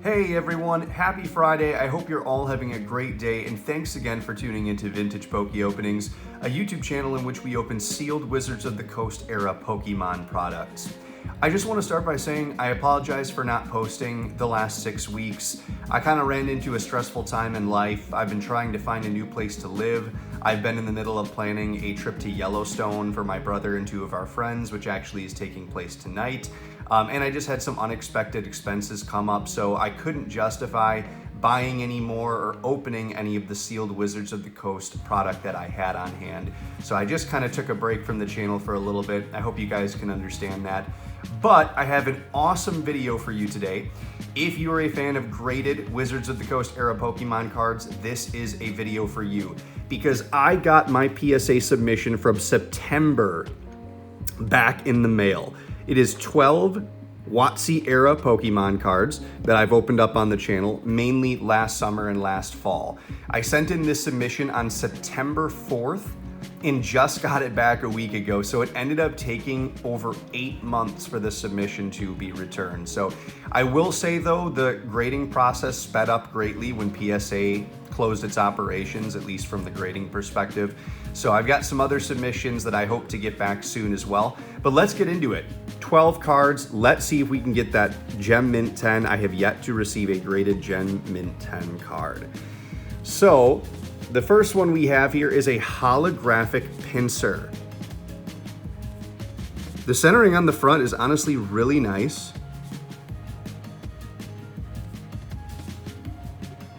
Hey everyone, happy Friday. I hope you're all having a great day, and thanks again for tuning into Vintage Poke Openings, a YouTube channel in which we open sealed Wizards of the Coast era Pokemon products. I just want to start by saying I apologize for not posting the last 6 weeks. I kind of ran into a stressful time in life. I've been trying to find a new place to live. I've been in the middle of planning a trip to Yellowstone for my brother and 2 of our friends, which actually is taking place tonight. And I just had some unexpected expenses come up, so I couldn't justify buying any more or opening any of the sealed Wizards of the Coast product that I had on hand. So I just kind of took a break from the channel for a little bit. I hope you guys can understand that. But I have an awesome video for you today. If you are a fan of graded Wizards of the Coast era Pokemon cards, this is a video for you, because I got my PSA submission from September back in the mail. It is 12 WOTC era Pokemon cards that I've opened up on the channel, mainly last summer and last fall. I sent in this submission on September 4th and just got it back a week ago, so it ended up taking over 8 months for the submission to be returned. So I will say though, the grading process sped up greatly when PSA closed its operations, at least from the grading perspective. So I've got some other submissions that I hope to get back soon as well. But let's get into it. 12 cards. Let's see if we can get that Gem Mint 10. I have yet to receive a graded Gem Mint 10 card. So the first one we have here is a holographic Pincer. The centering on the front is honestly really nice.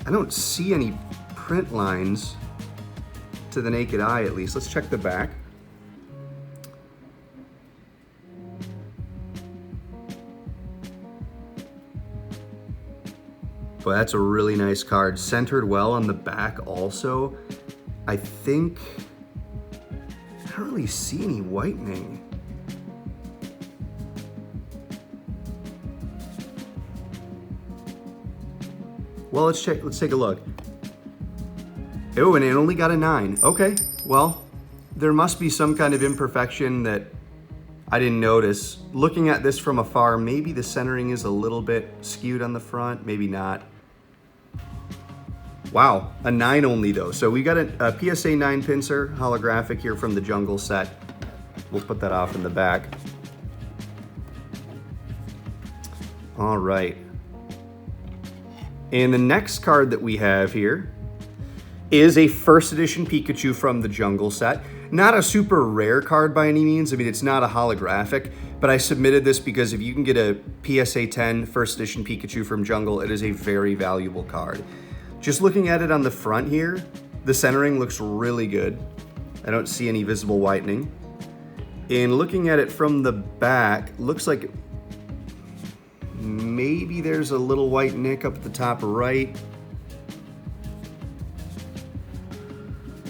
I don't see any print lines to the naked eye, at least. Let's check the back. Boy, that's a really nice card. Centered well on the back also. I think, I don't really see any whitening. Well, let's take a look. Oh, and it only got a 9. Okay, well, there must be some kind of imperfection that I didn't notice. Looking at this from afar, maybe the centering is a little bit skewed on the front, maybe not. Wow, a 9 only though. So we got a PSA 9 Pincer holographic here from the Jungle set. We'll put that off in the back. All right. And the next card that we have here is a first edition Pikachu from the Jungle set. Not a super rare card by any means. I mean, it's not a holographic, but I submitted this because if you can get a PSA 10 first edition Pikachu from Jungle, it is a very valuable card. Just looking at it on the front here, the centering looks really good. I don't see any visible whitening. And looking at it from the back, looks like maybe there's a little white nick up at the top right.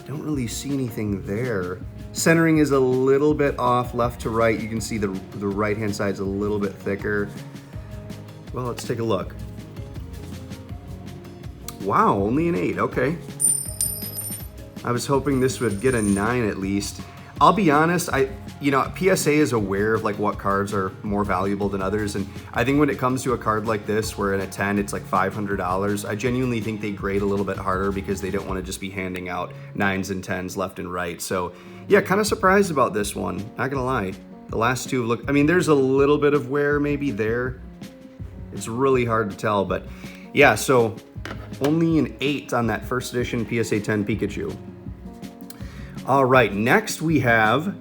Don't really see anything there. Centering is a little bit off left to right. You can see the right-hand side's a little bit thicker. Well, let's take a look. Wow, only an 8, okay. I was hoping this would get a 9 at least. I'll be honest, PSA is aware of like what cards are more valuable than others, and I think when it comes to a card like this, where in a 10 it's like $500, I genuinely think they grade a little bit harder because they don't want to just be handing out 9s and 10s left and right. So yeah, kind of surprised about this one, not gonna lie. The last two look, I mean, there's a little bit of wear maybe there. It's really hard to tell, but yeah, so only an 8 on that first edition PSA 10 Pikachu. All right, next we have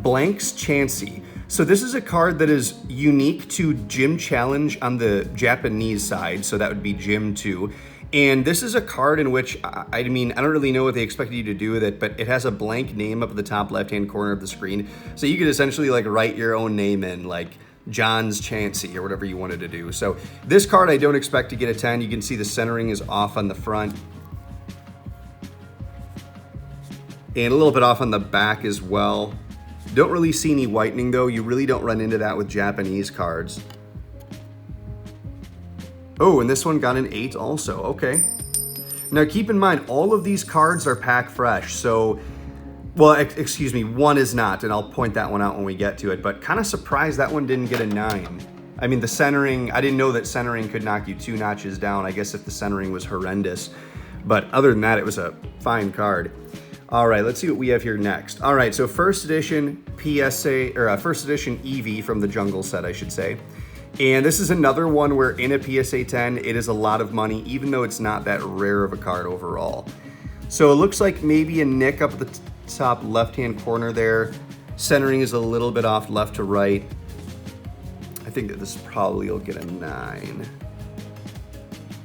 Blank's Chansey. So this is a card that is unique to Gym Challenge on the Japanese side, so that would be Gym 2. And this is a card in which, I mean, I don't really know what they expected you to do with it, but it has a blank name up at the top left-hand corner of the screen. So you could essentially like write your own name in, like John's Chansey or whatever you wanted to do. So this card I don't expect to get a 10. You can see the centering is off on the front. And a little bit off on the back as well. Don't really see any whitening though. You really don't run into that with Japanese cards. Oh, and this one got an 8 also, okay. Now keep in mind, all of these cards are pack fresh, so, well, excuse me, one is not, and I'll point that one out when we get to it, but kind of surprised that one didn't get a 9. I mean, the centering, I didn't know that centering could knock you 2 notches down. I guess if the centering was horrendous. But other than that, it was a fine card. All right, let's see what we have here next. All right, so first edition PSA, or first edition Eevee from the Jungle set, I should say. And this is another one where in a PSA 10, it is a lot of money, even though it's not that rare of a card overall. So it looks like maybe a nick up at the top left-hand corner there. Centering is a little bit off left to right. I think that this probably will get a 9.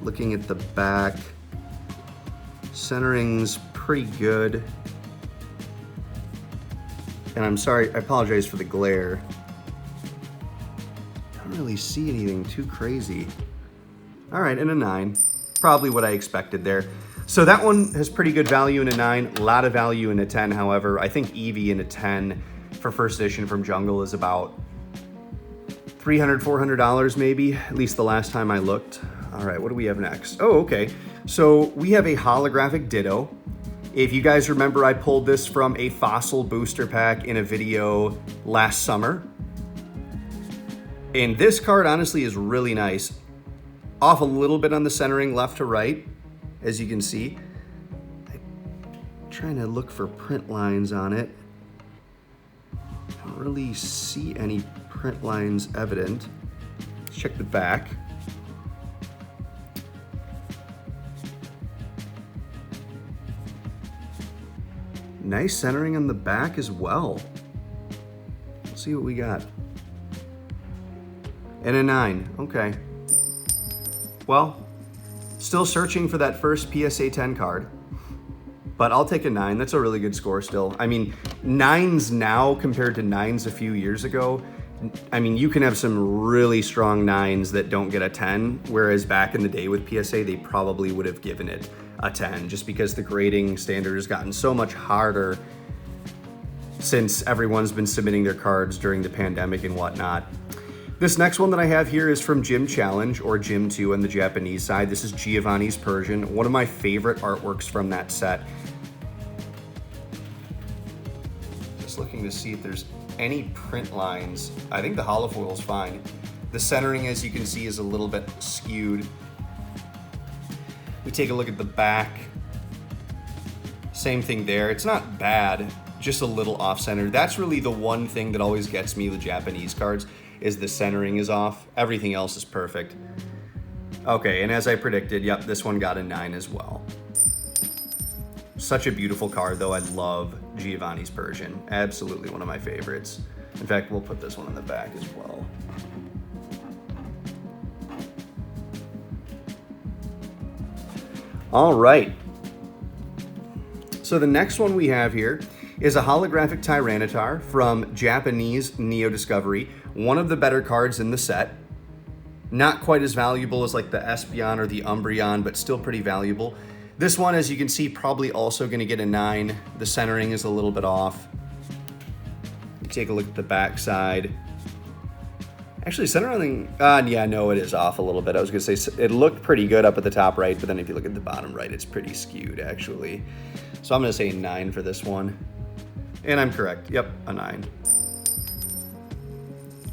Looking at the back, centering's pretty good. And I'm sorry, I apologize for the glare. I don't really see anything too crazy. All right, and a 9. Probably what I expected there. So that one has pretty good value in a 9, a lot of value in a 10, however. I think Eevee in a 10 for first edition from Jungle is about $300, $400 maybe, at least the last time I looked. All right, what do we have next? Oh, okay. So we have a holographic Ditto. If you guys remember, I pulled this from a Fossil booster pack in a video last summer. And this card honestly is really nice. Off a little bit on the centering left to right, as you can see. I'm trying to look for print lines on it. I don't really see any print lines evident. Let's check the back. Nice centering on the back as well. Let's see what we got. And a 9, okay. Well, still searching for that first PSA 10 card, but I'll take a 9. That's a really good score still. I mean, 9s now compared to 9s a few years ago, I mean, you can have some really strong 9s that don't get a 10, whereas back in the day with PSA, they probably would have given it a 10, just because the grading standard has gotten so much harder since everyone's been submitting their cards during the pandemic and whatnot. This next one that I have here is from Gym Challenge, or Gym 2 on the Japanese side. This is Giovannis Persian, one of my favorite artworks from that set. Just looking to see if there's any print lines. I think the holofoil is fine. The centering, as you can see, is a little bit skewed. We take a look at the back. Same thing there. It's not bad, just a little off-center. That's really the one thing that always gets me with Japanese cards, is the centering is off. Everything else is perfect. Okay, and as I predicted, yep, this one got a 9 as well. Such a beautiful card, though. I love Giovannis Persian. Absolutely one of my favorites. In fact, we'll put this one on the back as well. All right. So the next one we have here is a holographic Tyranitar from Japanese Neo Discovery. One of the better cards in the set. Not quite as valuable as like the Espeon or the Umbreon, but still pretty valuable. This one, as you can see, probably also going to get a 9. The centering is a little bit off. Take a look at the back side. Actually, centering, yeah, no, it is off a little bit. I was going to say it looked pretty good up at the top right, but then if you look at the bottom right, it's pretty skewed, actually. So I'm going to say 9 for this one. And I'm correct. Yep, a 9.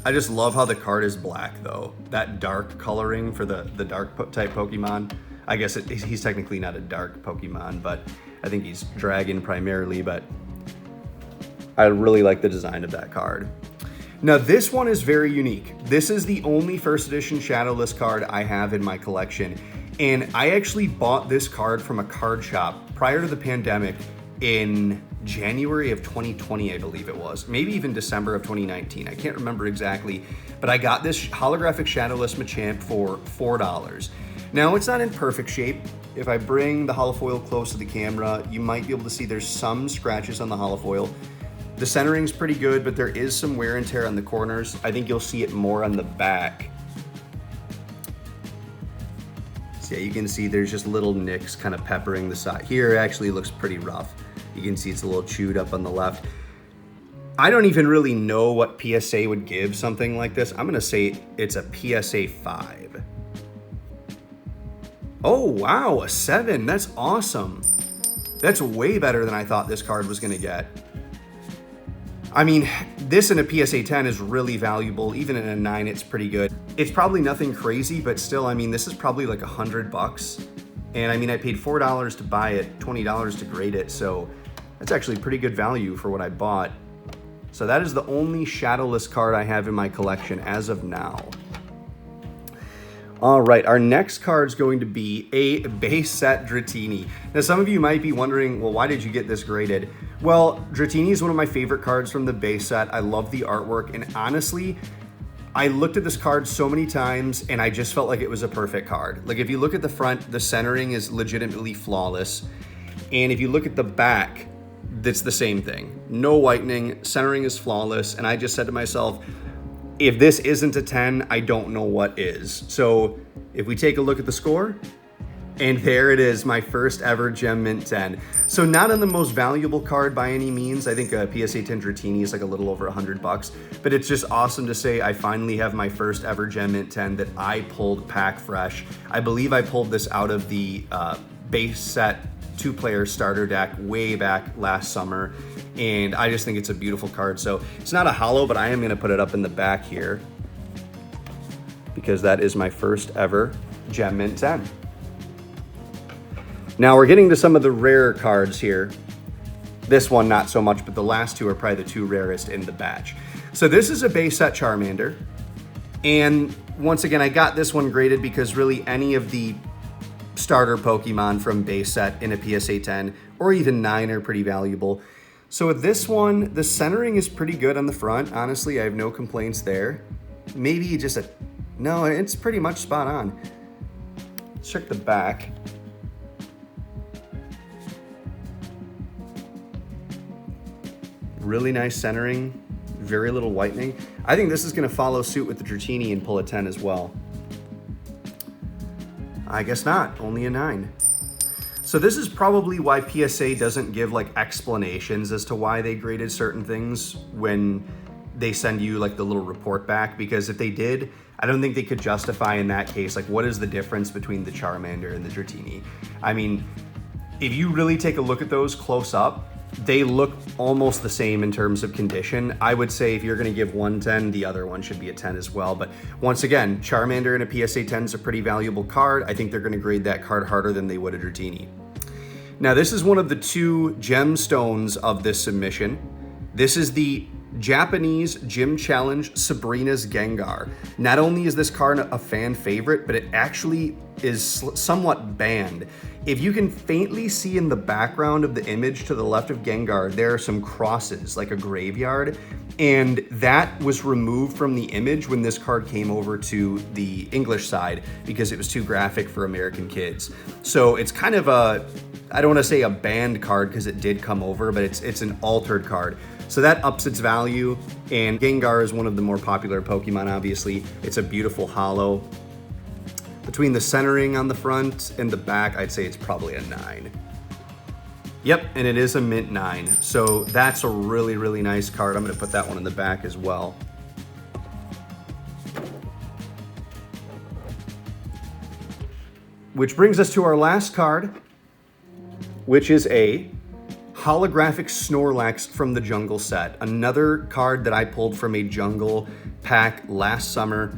I just love how the card is black, though. That dark coloring for the dark type Pokemon. I guess he's technically not a dark Pokemon, but I think he's dragon primarily, but I really like the design of that card. Now, this one is very unique. This is the only first edition Shadowless card I have in my collection. And I actually bought this card from a card shop prior to the pandemic in January of 2020, I believe it was. Maybe even December of 2019. I can't remember exactly. But I got this holographic Shadowless Machamp for $4. Now, it's not in perfect shape. If I bring the holofoil close to the camera, you might be able to see there's some scratches on the holofoil. The centering's pretty good, but there is some wear and tear on the corners. I think you'll see it more on the back. So yeah, you can see there's just little nicks kind of peppering the side. Here it actually looks pretty rough. You can see it's a little chewed up on the left. I don't even really know what PSA would give something like this. I'm gonna say it's a PSA 5. Oh wow, a 7, that's awesome. That's way better than I thought this card was gonna get. I mean, this in a PSA 10 is really valuable. Even in a 9, it's pretty good. It's probably nothing crazy, but still, I mean, this is probably like $100. And I mean, I paid $4 to buy it, $20 to grade it. So that's actually pretty good value for what I bought. So that is the only Shadowless card I have in my collection as of now. All right, our next card is going to be a base set Dratini. Now, some of you might be wondering, well, why did you get this graded? Well, Dratini is one of my favorite cards from the base set. I love the artwork, and honestly, I looked at this card so many times, and I just felt like it was a perfect card. Like, if you look at the front, the centering is legitimately flawless, and if you look at the back, it's the same thing. No whitening, centering is flawless, and I just said to myself, if this isn't a 10, I don't know what is. So if we take a look at the score, and there it is, my first ever Gem Mint 10. So not on the most valuable card by any means. I think a PSA 10 Dratini is like a little over $100, but it's just awesome to say I finally have my first ever Gem Mint 10 that I pulled pack fresh. I believe I pulled this out of the base set 2-player starter deck way back last summer, and I just think it's a beautiful card. So it's not a holo, but I am going to put it up in the back here because that is my first ever Gem Mint 10. Now we're getting to some of the rare cards here. This one not so much, but the last two are probably the 2 rarest in the batch. So this is a base set Charmander, and once again I got this one graded because really any of the starter Pokemon from base set in a PSA 10 or even 9 are pretty valuable. So with this one, the centering is pretty good on the front. Honestly, I have no complaints there. Maybe just no, it's pretty much spot on. Let's check the back. Really nice centering, very little whitening. I think this is gonna follow suit with the Dratini and pull a 10 as well. I guess not, only a 9. So this is probably why PSA doesn't give like explanations as to why they graded certain things when they send you like the little report back, because if they did, I don't think they could justify in that case, like what is the difference between the Charmander and the Dratini? I mean, if you really take a look at those close up, they look almost the same in terms of condition. I would say if you're gonna give one 10, the other one should be a 10 as well. But once again, Charmander in a PSA 10 is a pretty valuable card. I think they're gonna grade that card harder than they would a Dratini. Now this is one of the 2 gemstones of this submission. This is the Japanese Gym Challenge Sabrina's Gengar. Not only is this card a fan favorite, but it actually is somewhat banned. If you can faintly see in the background of the image to the left of Gengar, there are some crosses, like a graveyard, and that was removed from the image when this card came over to the English side because it was too graphic for American kids. So it's kind of a, I don't want to say a banned card because it did come over, but it's an altered card. So that ups its value, and Gengar is one of the more popular Pokemon, obviously. It's a beautiful holo. Between the centering on the front and the back, I'd say it's probably a 9. Yep, and it is a mint 9. So that's a really, really nice card. I'm gonna put that one in the back as well. Which brings us to our last card, which is a holographic Snorlax from the Jungle set. Another card that I pulled from a Jungle pack last summer,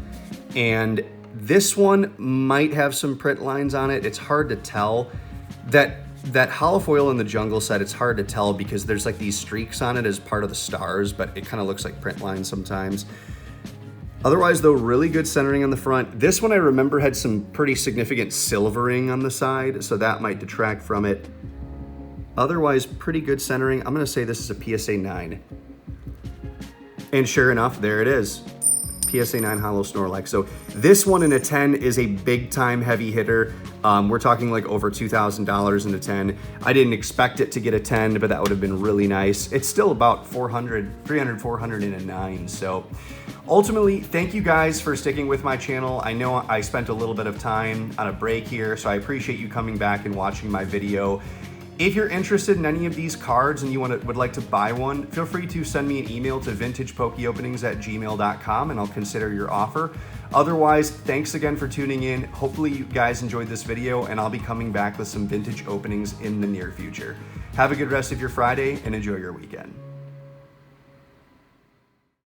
and this one might have some print lines on it. It's hard to tell. That holofoil in the Jungle set, it's hard to tell because there's like these streaks on it as part of the stars, but it kind of looks like print lines sometimes. Otherwise though, really good centering on the front. This one I remember had some pretty significant silvering on the side, so that might detract from it. Otherwise, pretty good centering. I'm gonna say this is a PSA 9. And sure enough, there it is. PSA 9 Holo Snorlax. So this one in a 10 is a big time heavy hitter. We're talking like over $2,000 in a 10. I didn't expect it to get a 10, but that would have been really nice. It's still about 400 in a 9. So ultimately, thank you guys for sticking with my channel. I know I spent a little bit of time on a break here, so I appreciate you coming back and watching my video. If you're interested in any of these cards and you would like to buy one, feel free to send me an email to vintagepokeopenings@gmail.com and I'll consider your offer. Otherwise, thanks again for tuning in. Hopefully you guys enjoyed this video, and I'll be coming back with some vintage openings in the near future. Have a good rest of your Friday and enjoy your weekend.